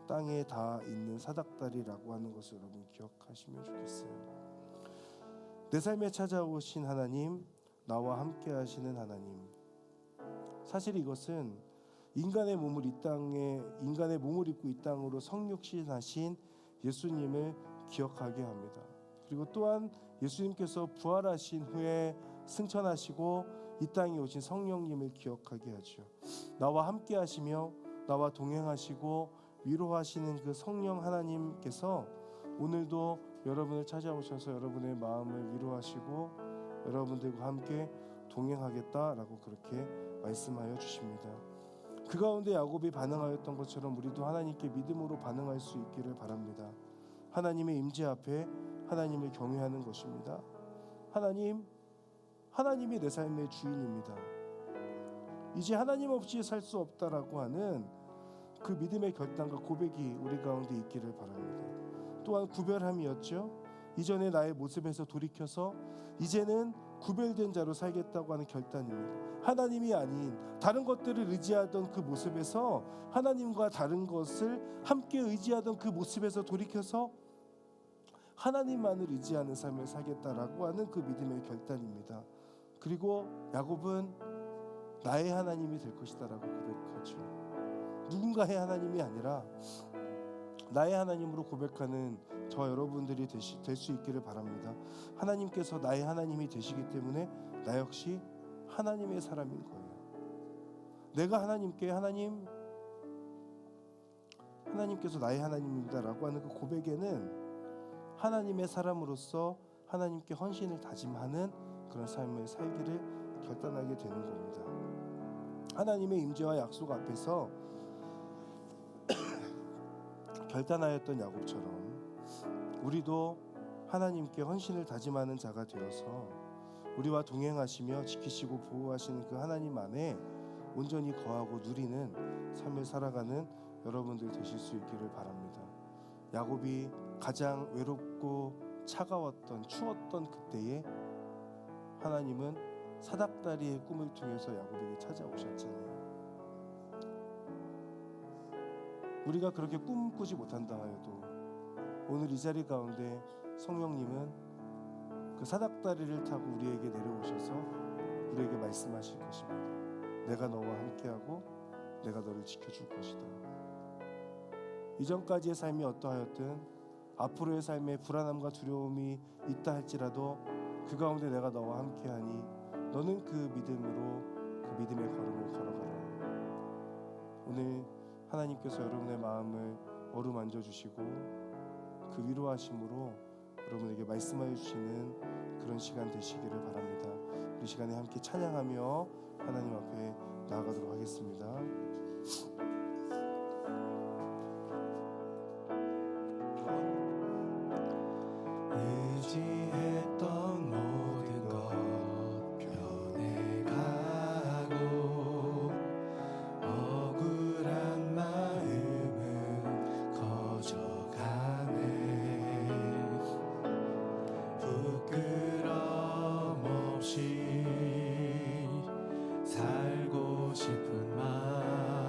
땅에 닿아 있는 사닥다리라고 하는 것을 여러분 기억하시면 좋겠어요. 내 삶에 찾아오신 하나님, 나와 함께 하시는 하나님. 사실 이것은 인간의 몸을 입고 이 땅으로 성육신하신 예수님을 기억하게 합니다. 그리고 또한 예수님께서 부활하신 후에 승천하시고 이 땅에 오신 성령님을 기억하게 하죠. 나와 함께 하시며 나와 동행하시고 위로하시는 그 성령 하나님께서 오늘도 여러분을 찾아오셔서 여러분의 마음을 위로하시고 여러분들과 함께 동행하겠다라고 그렇게 말씀하여 주십니다. 그 가운데 야곱이 반응하였던 것처럼 우리도 하나님께 믿음으로 반응할 수 있기를 바랍니다. 하나님의 임재 앞에 하나님을 경외하는 것입니다. 하나님이 내 삶의 주인입니다. 이제 하나님 없이 살 수 없다라고 하는 그 믿음의 결단과 고백이 우리 가운데 있기를 바랍니다. 또한 구별함이었죠. 이전의 나의 모습에서 돌이켜서 이제는 구별된 자로 살겠다고 하는 결단입니다. 하나님이 아닌 다른 것들을 의지하던 그 모습에서 하나님과 다른 것을 함께 의지하던 그 모습에서 돌이켜서 하나님만을 의지하는 삶을 살겠다라고 하는 그 믿음의 결단입니다. 그리고 야곱은 나의 하나님이 될 것이다라고 고백하죠. 누군가의 하나님이 아니라 나의 하나님으로 고백하는 저와 여러분들이 될 수 있기를 바랍니다. 하나님께서 나의 하나님이 되시기 때문에 나 역시 하나님의 사람인 거예요. 내가 하나님께 하나님께서 나의 하나님입니다라고 하는 그 고백에는 하나님의 사람으로서 하나님께 헌신을 다짐하는 그런 삶을 살기를 결단하게 되는 겁니다. 하나님의 임재와 약속 앞에서 결단하였던 야곱처럼 우리도 하나님께 헌신을 다짐하는 자가 되어서 우리와 동행하시며 지키시고 보호하시는 그 하나님 안에 온전히 거하고 누리는 삶을 살아가는 여러분들 되실 수 있기를 바랍니다. 야곱이 가장 외롭고 차가웠던 추웠던 그때에 하나님은 사닥다리의 꿈을 통해서 야곱에게 찾아오셨잖아요. 우리가 그렇게 꿈꾸지 못한다 하여도 오늘 이 자리 가운데 성령님은 그 사닥다리를 타고 우리에게 내려오셔서 우리에게 말씀하실 것입니다. 내가 너와 함께하고 내가 너를 지켜줄 것이다. 이전까지의 삶이 어떠하였든 앞으로의 삶에 불안함과 두려움이 있다 할지라도 그 가운데 내가 너와 함께하니 너는 그 믿음으로 그 믿음의 걸음을 걸어가라. 오늘 하나님께서 여러분의 마음을 어루만져 주시고 그 위로하심으로 여러분에게 말씀하여 주시는 그런 시간 되시기를 바랍니다. 우리 시간에 함께 찬양하며 하나님 앞에 나아가도록 하겠습니다. 의지했던 모든 것 변해가고 억울한 마음은 커져가네. 부끄럼 없이 살고 싶은 마음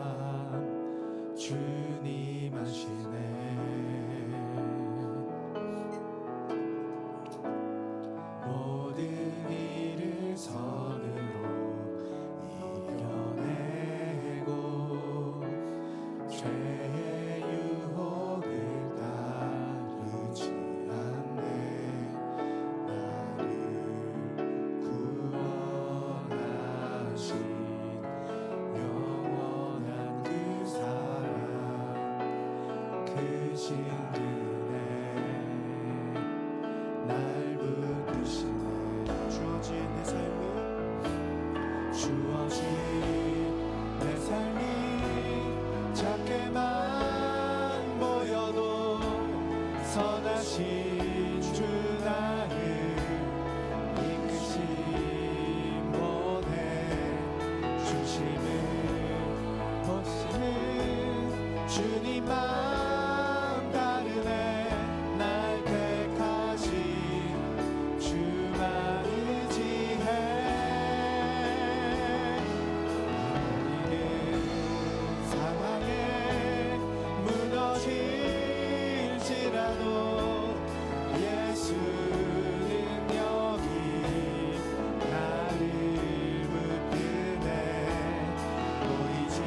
크신 그네 날 붙드시네. 주어진 내 삶이 주어진 내 삶이 작게만 보여도 선하신 주 나를 이끄신 분의 중심을 보시는 주님 마음 다르네. 날 택하신 주만 의지해. 우리는 상황에 무너질지라도 예수 능력이 나를 붙드네. 보이지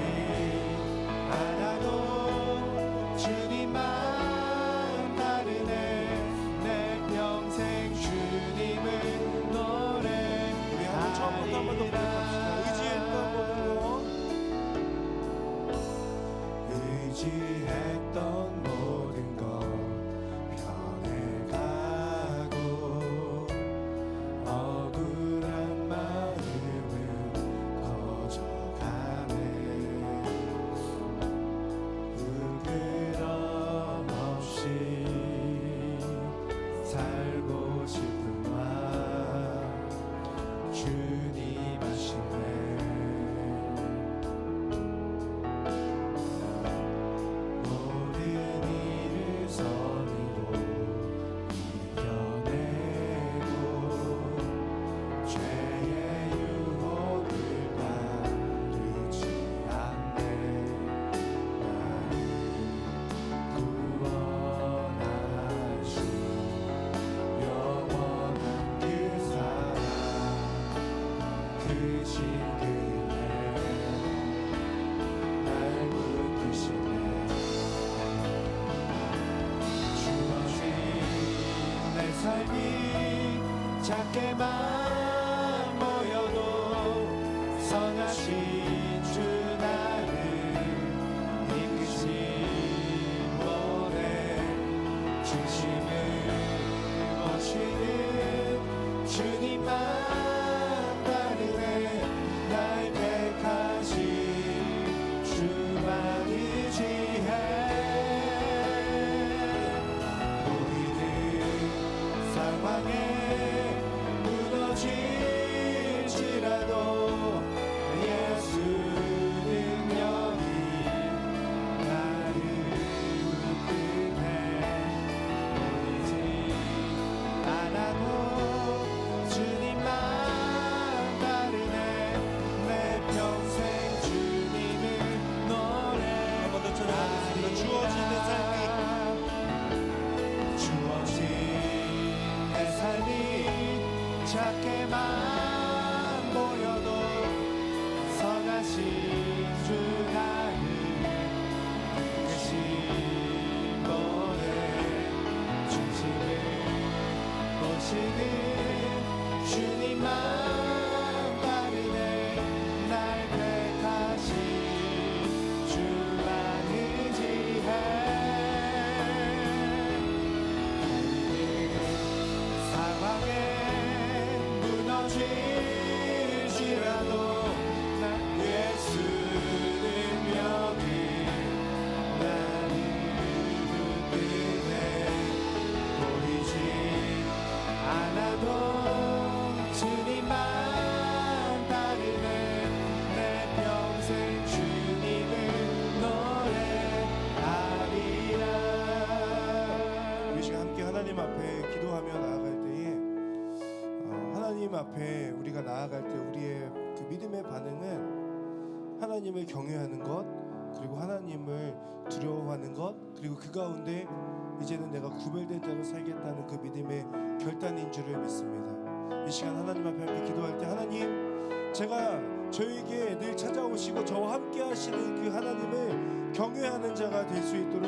않아도 주님 마음 다르네. 내 평생 주님을 우리 한번 처음부터 한 번 더 고백합시다. 의지했던 모든 것 의지했던 모든 것 변해가고 억울한 마음은 커져가네. 부끄럼 없이 살고 싶은 마음 주님 아시네. 모든 일을 선으로 이겨내고 죄의 유혹을 따르지 않네. 나를 구원하신 영원한 그 사랑 크신 그네 날 붙드시네. 주어진 내 삶이 작게만 보여도 선하신 주 나를 이끄신 분의 중심을 보시는 주님만 다르네. 날 택하신 주만 의지해. 우리는 상황에 무너질지라도 예수 능력이 나를 붙드네. 보이지 않아도 주님만 다르네. 내 평생 주님을 노래. 한 번 더 찬양하겠습니다. 주어진 내 삶이 주어진 내 삶이 작게만 보여도 선하신 주 나를 이끄신 분의 중심을 보시는 주님만 다르네. 날 택하신 주만 의지해. 상황에 무너질지라도 난 예수 능력이 나를 붙드네. 보이지 않아도 주님만 다르네. 내 평생 주님을 노래하리라. 우리 시간 함께 하나님 앞에 기도하며 나아갈 때에 하나님 앞에 우리가 나아갈 때 우리의 그 믿음의 반응은 하나님을 경외하는 것, 그리고 하나님을 두려워하는 것, 그리고 그 가운데 이제는 내가 구별된 자로 살겠다는 그 믿음의 결단인 줄을 믿습니다. 이 시간 하나님 앞에 함께 기도할 때 하나님, 제가 저에게 늘 찾아오시고 저와 함께 하시는 그 하나님을 경외하는 자가 될 수 있도록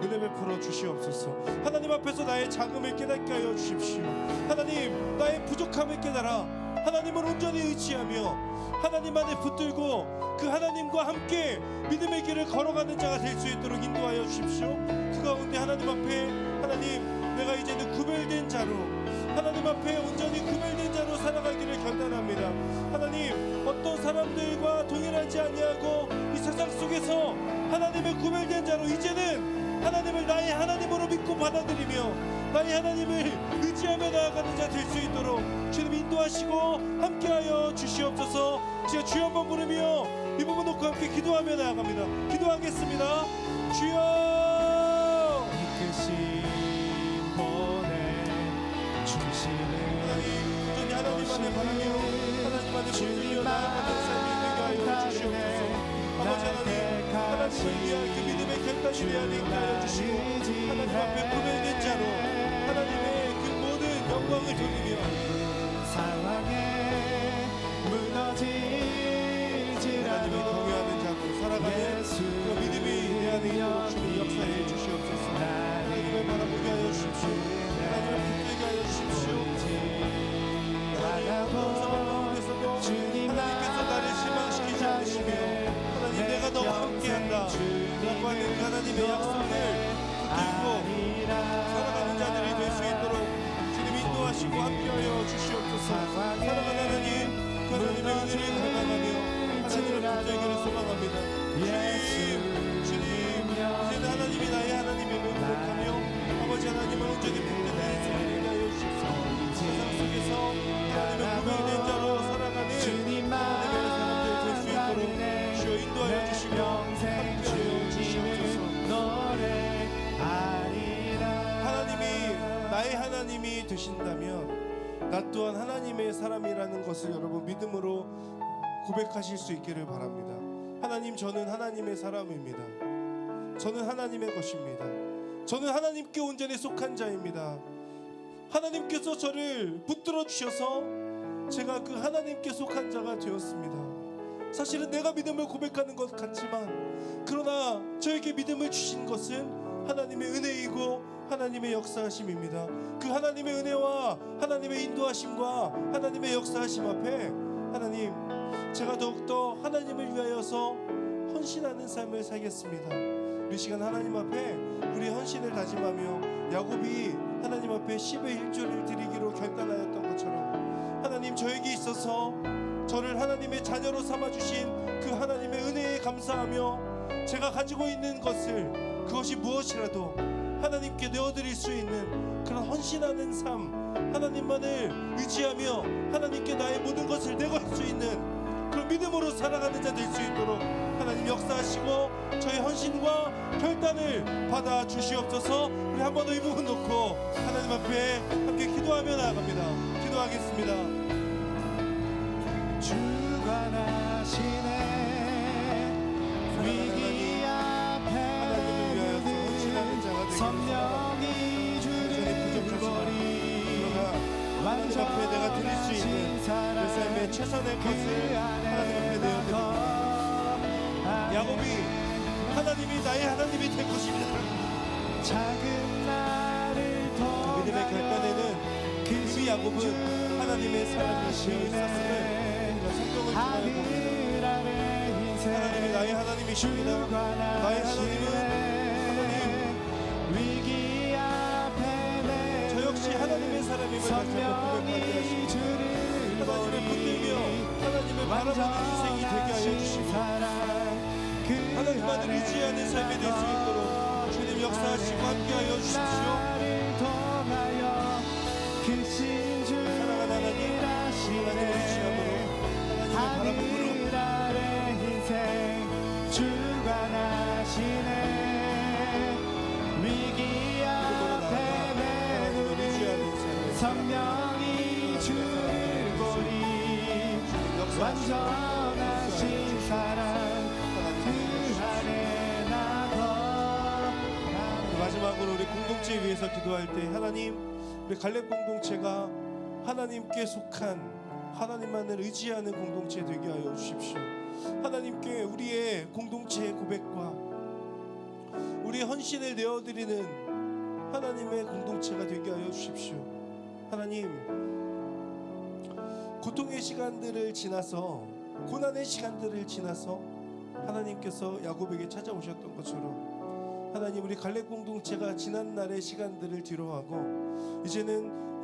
은혜 베풀어 주시옵소서. 하나님 앞에서 나의 작음을 깨닫게 하여 주십시오. 하나님, 나의 부족함을 깨달아 하나님을 온전히 의지하며 하나님만에 붙들고 그 하나님과 함께 믿음의 길을 걸어가는 자가 될 수 있도록 인도하여 주십시오. 그 가운데 하나님 앞에 하나님 내가 이제는 구별된 자로 하나님 앞에 온전히 구별된 자로 살아가기를 결단합니다. 하나님 어떤 사람들과 동일하지 아니하고 이 세상 속에서 하나님의 구별된 자로 이제는 하나님을 나의 하나님으로 믿고 받아들이며 나의 하나님을 의지하며 나아가는 자 될 수 있도록 주님 인도하시고 함께하여 주시옵소서. 제가 주여 한번 부르며 이 부분 놓고 함께 기도하며 나아갑니다. 기도하겠습니다. 주여 이끄신 보내 주시는 온전히 하나님만을 바라며 하나님만을 붙들며 나아가는 삶이 되게 하여 주시옵소서. 아버지 하나님 하나님을 위한 그 믿음의 결단이 되게 하여 주시고 하나님 앞에 구별된 자로 하나님의 그 모든 영광을 돌리며 상황에 무너지지라도 하나님이 동요하는 자로 살아가는 그 믿음이 내 안에 있도록 주님 역사해 주시옵소서. 하나님을 바라보게 하여 주십시오. 하나님을 붙들게 하여 주십시오. 하나님 어떤 상황 가운데서도 하나님께서 나를 실망시키지 않으시며 하나님 내가 너와 함께한다 라고 하는 그 하나님의 약속을 붙들고 살아가는 자들이 될 수 있도록 주님 인도하시고 함께하여 주시옵소서. 사랑하는 하나님 그 하나님의 은혜를 감사하며 하나님을 붙들기를 소망합니다. 주님 이제는 하나님이 나의 하나님임을 고백하며 아버지 하나님을 온전히 붙드는 삶을 하여 주시옵소서. 세상 속에서 하나님의 구별된 자로 살아가는 하나님의 사람들 될 수 있도록 주여 인도하여 주시며 함께하여 주시옵소서. 하나님이 나의 하나님이 되신다면 나 또한 하나님의 사람이라는 것을 여러분 믿음으로 고백하실 수 있기를 바랍니다. 하나님 저는 하나님의 사람입니다. 저는 하나님의 것입니다. 저는 하나님께 온전히 속한 자입니다. 하나님께서 저를 붙들어 주셔서 제가 그 하나님께 속한 자가 되었습니다. 사실은 내가 믿음을 고백하는 것 같지만 그러나 저에게 믿음을 주신 것은 하나님의 은혜이고 하나님의 역사하심입니다. 그 하나님의 은혜와 하나님의 인도하심과 하나님의 역사하심 앞에 하나님 제가 더욱더 하나님을 위하여서 헌신하는 삶을 살겠습니다. 우리 시간 하나님 앞에 우리 헌신을 다짐하며 야곱이 하나님 앞에 10의 1조를 드리기로 결단하였던 것처럼 하나님 저에게 있어서 저를 하나님의 자녀로 삼아주신 그 하나님의 은혜에 감사하며 제가 가지고 있는 것을 그것이 무엇이라도 하나님께 내어드릴 수 있는 그런 헌신하는 삶 하나님만을 의지하며 하나님께 나의 모든 것을 내걸 수 있는 그런 믿음으로 살아가는 자 될 수 있도록 하나님 역사하시고 저의 헌신과 결단을 받아 주시옵소서. 우리 한 번 더 이 부분 놓고 하나님 앞에 함께 기도하며 나아갑니다. 기도하겠습니다. 주관하시네 위기 앞에 하나님을 위하여서 헌신하는 자가 되게 성령이 주를 버리 하나님 앞에 내가 드릴 수 있는 내 삶의 최선의 것을 하나님 앞에 내어드립니다. 야곱이 하나님이 나의 하나님이 될 것입니다. 작은 나를 그 믿음의 결단에는 그 야곱은 하나님의 사람이 되어 있었음을 우리가 성경을 통하여 봅니다. 하나님이 나의 하나님이십니다. 나의 하나님은 위기 앞에 저 역시 하나님의 사람임을 다시 한번 고백하게 하시고 하나님을 붙들며 하나님을 바라보는 인생이 되게 하여 주시고 하나님만을 의지하는 삶이 될 수 있도록 주님 역사하시고 함께하여 주십시오. 사랑하는 하나님 하나님을 의지함으로 하나님을 바라봄으로 주관하시네 위기 앞에 하나님을 의지하는 삶 성령이 주를 보리 완전하신 사랑 그 안에 나도 마지막으로 우리 공동체에 위해서 기도할 때 하나님 우리 갈렙 공동체가 하나님께 속한 하나님만을 의지하는 공동체 되게 하여 주십시오. 하나님께 우리의 공동체의 고백과 우리의 헌신을 내어드리는 하나님의 공동체가 되게 하여 주십시오. 하나님 고통의 시간들을 지나서, 고난의 시간들을 지나서 하나님께서 야곱에게 찾아오셨던 것처럼 하나님, 우리 갈렙 공동체가 지난 날의 시간들을 뒤로하고 이제는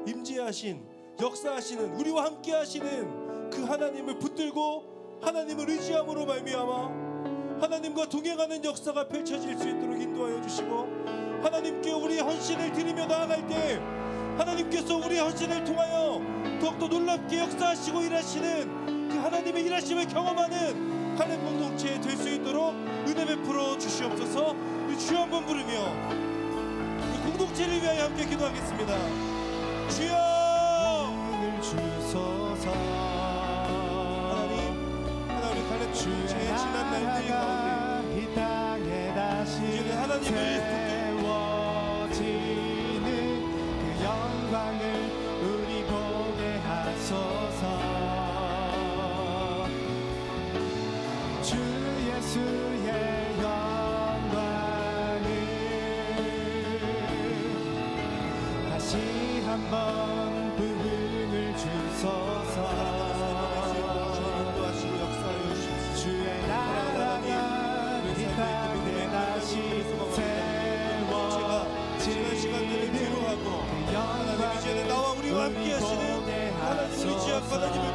임재하신 역사하시는, 우리와 함께 하시는 그 하나님을 붙들고 하나님을 의지함으로 말미암아 하나님과 동행하는 역사가 펼쳐질 수 있도록 인도하여 주시고, 하나님께 우리의 헌신을 드리며 나아갈 때 하나님께서 우리의 헌신을 통하여 더욱더 놀랍게 역사하시고 일하시는 그 하나님의 일하심을 경험하는 갈렙 공동체 될 수 있도록 은혜 베풀어 주시옵소서. 우리 주여 한번 부르며 이 공동체를 위하여 함께 기도하겠습니다. 주여 은을 주소서. 하나님 우리 갈렙 공동체의 지난 날들 가운데 이 땅에 다시 이제는 하나님을 세워지는 그 영광을 우리 보게 하소서. 주 예수의 영광을 다시 한번 부흥을 주소서. 주의 나라가 이 땅에 다시 지난 시간들을 뒤로하고 그 하나님, 이제는 나와 우리와 함께 하시는 하나님의 지약 하나님을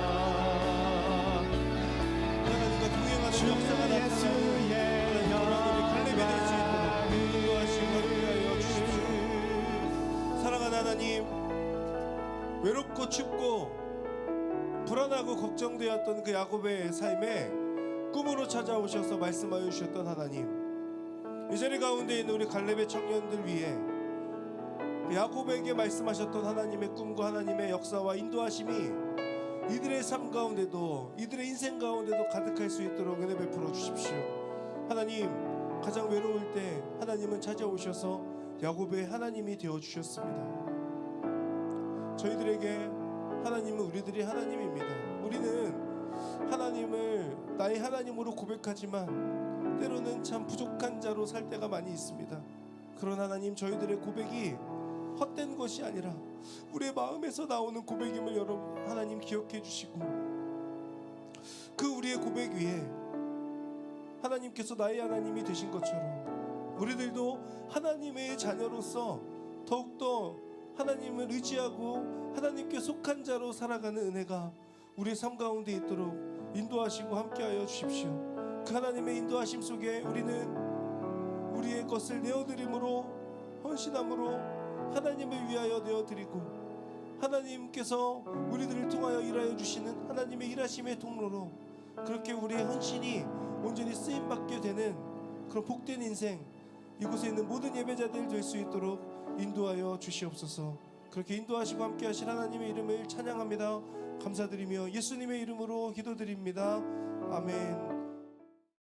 하나님과 동행하는 역사가 나타나는 하나님의 갈렙이 될 수 있도록 인도하신 것을 위하여 주십시오. 사랑하는 하나님, 외롭고 춥고 불안하고 걱정되었던 그 야곱의 삶에 꿈으로 찾아오셔서 말씀하여 주셨던 하나님, 이 자리 가운데 있는 우리 갈렙의 청년들 위해 야곱에게 말씀하셨던 하나님의 꿈과 하나님의 역사와 인도하심이 이들의 삶 가운데도, 이들의 인생 가운데도 가득할 수 있도록 은혜 베풀어 주십시오. 하나님, 가장 외로울 때 하나님은 찾아오셔서 야곱의 하나님이 되어 주셨습니다. 저희들에게 하나님은 우리들이 하나님입니다. 우리는 하나님을 나의 하나님으로 고백하지만 때로는 참 부족한 자로 살 때가 많이 있습니다. 그런 하나님, 저희들의 고백이 헛된 것이 아니라 우리의 마음에서 나오는 고백임을 여러분 하나님 기억해 주시고, 그 우리의 고백 위에 하나님께서 나의 하나님이 되신 것처럼 우리들도 하나님의 자녀로서 더욱더 하나님을 의지하고 하나님께 속한 자로 살아가는 은혜가 우리의 삶 가운데 있도록 인도하시고 함께하여 주십시오. 그 하나님의 인도하심 속에 우리는 우리의 것을 내어드림으로, 헌신함으로 하나님을 위하여 내어드리고, 하나님께서 우리들을 통하여 일하여 주시는 하나님의 일하심의 통로로 그렇게 우리의 헌신이 온전히 쓰임받게 되는 그런 복된 인생, 이곳에 있는 모든 예배자들 될 수 있도록 인도하여 주시옵소서. 그렇게 인도하시고 함께 하실 하나님의 이름을 찬양합니다. 감사드리며 예수님의 이름으로 기도드립니다. 아멘.